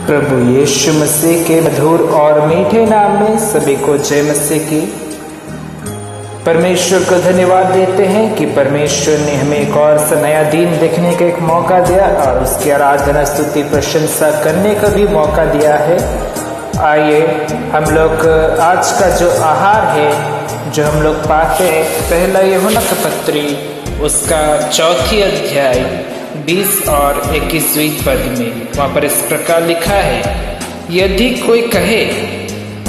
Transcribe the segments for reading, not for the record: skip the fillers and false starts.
प्रभु यीशु मसीह के मधुर और मीठे नाम में सभी को जय मसीह की। परमेश्वर को धन्यवाद देते हैं कि परमेश्वर ने हमें एक और नया दिन देखने का एक मौका दिया और उसकी आराधना स्तुति प्रशंसा करने का भी मौका दिया है। आइए हम लोग आज का जो आहार है जो हम लोग पाते हैं, पहला यूहन्ना का पत्री उसका 4 अध्याय 20 और 21 पद में वहाँ पर इस प्रकार लिखा है, यदि कोई कहे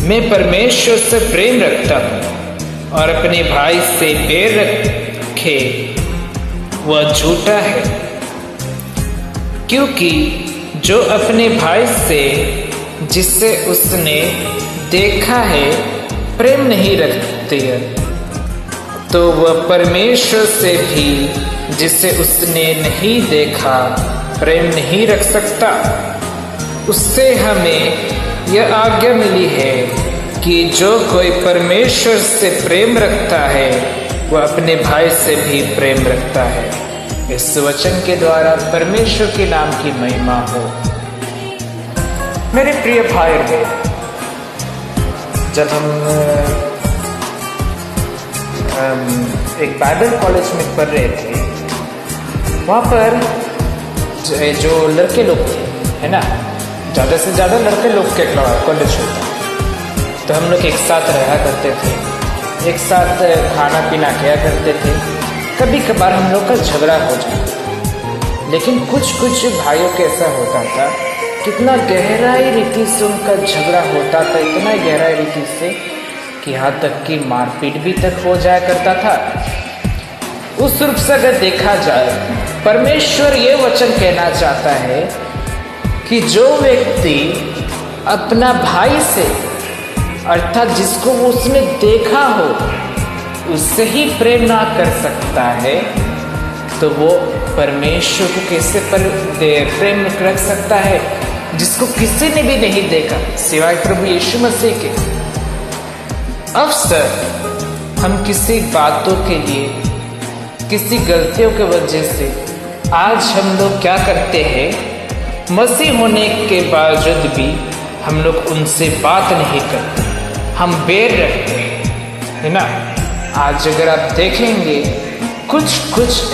मैं परमेश्वर से प्रेम रखता हूँ और अपने भाई से बैर रखे, वह झूठा है। क्योंकि जो अपने भाई से जिसे उसने देखा है प्रेम नहीं रखते तो वह परमेश्वर से भी जिसे उसने नहीं देखा प्रेम नहीं रख सकता। उससे हमें यह आज्ञा मिली है कि जो कोई परमेश्वर से प्रेम रखता है वह अपने भाई से भी प्रेम रखता है। इस वचन के द्वारा परमेश्वर के नाम की महिमा हो। मेरे प्रिय भाई बहन, जब हम एक बाइबल कॉलेज में पढ़ रहे थे, वहाँ पर जो लड़के लोग थे, है ना, ज़्यादा से ज़्यादा लड़के लोग के कॉलेज होता, तो हम लोग एक साथ रहा करते थे, एक साथ खाना पीना किया करते थे। कभी कभार हम लोग का झगड़ा हो जाता, लेकिन कुछ भाइयों के ऐसा होता था, कितना गहराई रीति से उनका झगड़ा होता था, इतना गहराई रीति से कि यहाँ तक कि मारपीट भी तक हो जाया करता था। उस रूप से अगर देखा जाए, परमेश्वर ये वचन कहना चाहता है कि जो व्यक्ति अपना भाई से अर्थात जिसको उसने देखा हो उससे ही प्रेम ना कर सकता है, तो वो परमेश्वर को कैसे प्रेम रख सकता है जिसको किसी ने भी नहीं देखा सिवाय प्रभु यीशु मसीह के। अक्सर हम किसी बातों के लिए, किसी गलतियों के वजह से आज हम लोग क्या करते हैं, मसीह होने के बावजूद भी हम लोग उनसे बात नहीं करते, हम बैर रखते हैं, है ना। आज अगर आप देखेंगे कुछ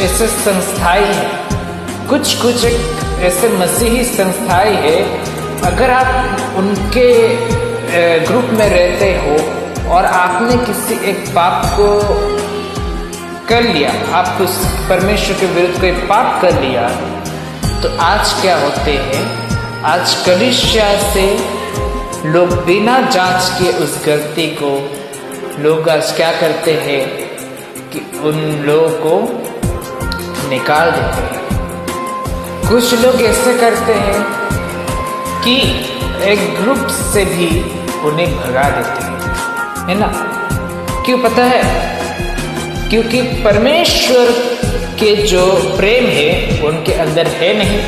ऐसे संस्थाएं हैं, कुछ ऐसे मसीही संस्थाएं हैं, अगर आप उनके ग्रुप में रहते हो और आपने किसी एक पाप को कर लिया, आप उस परमेश्वर के विरुद्ध कोई पाप कर लिया, तो आज क्या होते हैं, आज कलीसिया से लोग बिना जांच के उस गलती को लोग आज क्या करते हैं कि उन लोगों को निकाल देते हैं। कुछ लोग ऐसे करते हैं कि एक ग्रुप से भी उन्हें भगा देते हैं, है ना। क्यों पता है? क्योंकि परमेश्वर के जो प्रेम है वो उनके अंदर है नहीं।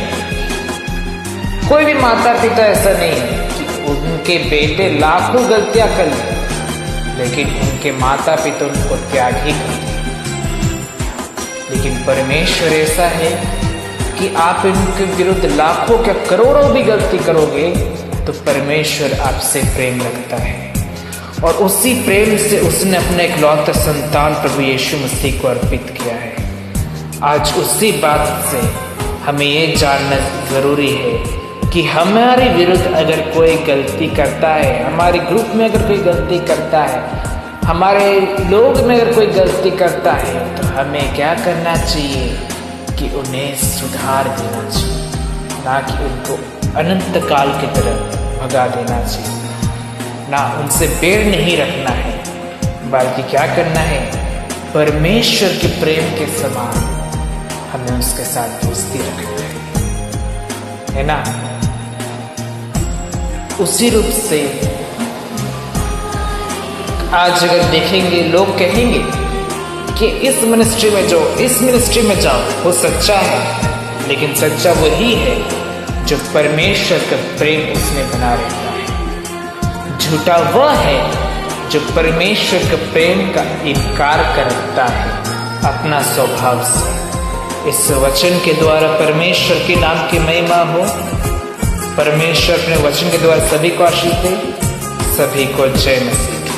कोई भी माता पिता ऐसा नहीं है कि उनके बेटे लाखों गलतियां कर लें लेकिन उनके माता पिता उनको त्याग ही करते। लेकिन परमेश्वर ऐसा है कि आप इनके विरुद्ध लाखों क्या करोड़ों भी गलती करोगे तो परमेश्वर आपसे प्रेम रखता है और उसी प्रेम से उसने अपने इकलौते संतान प्रभु यीशु मसीह को अर्पित किया है। आज उसी बात से हमें ये जानना ज़रूरी है कि हमारे विरुद्ध अगर कोई गलती करता है, हमारे ग्रुप में अगर कोई गलती करता है, हमारे लोग में अगर कोई गलती करता है, तो हमें क्या करना चाहिए कि उन्हें सुधार देना चाहिए, ना कि उनको अनंत काल की तरफ भगा देना चाहिए। ना उनसे बैर नहीं रखना है, बल्कि क्या करना है, परमेश्वर के प्रेम के समान हमें उसके साथ दोस्ती रखना है ना। उसी रूप से आज अगर देखेंगे, लोग कहेंगे कि इस मिनिस्ट्री में जाओ, इस मिनिस्ट्री में जाओ, वो सच्चा है, लेकिन सच्चा वही है जो परमेश्वर का प्रेम उसमें बना रहता है। झूठा वह है जो परमेश्वर के प्रेम का इनकार करता है अपना स्वभाव से। इस वचन के द्वारा परमेश्वर के नाम की महिमा हो। परमेश्वर अपने वचन के द्वारा सभी को आशीष दे। सभी को जय मसीह।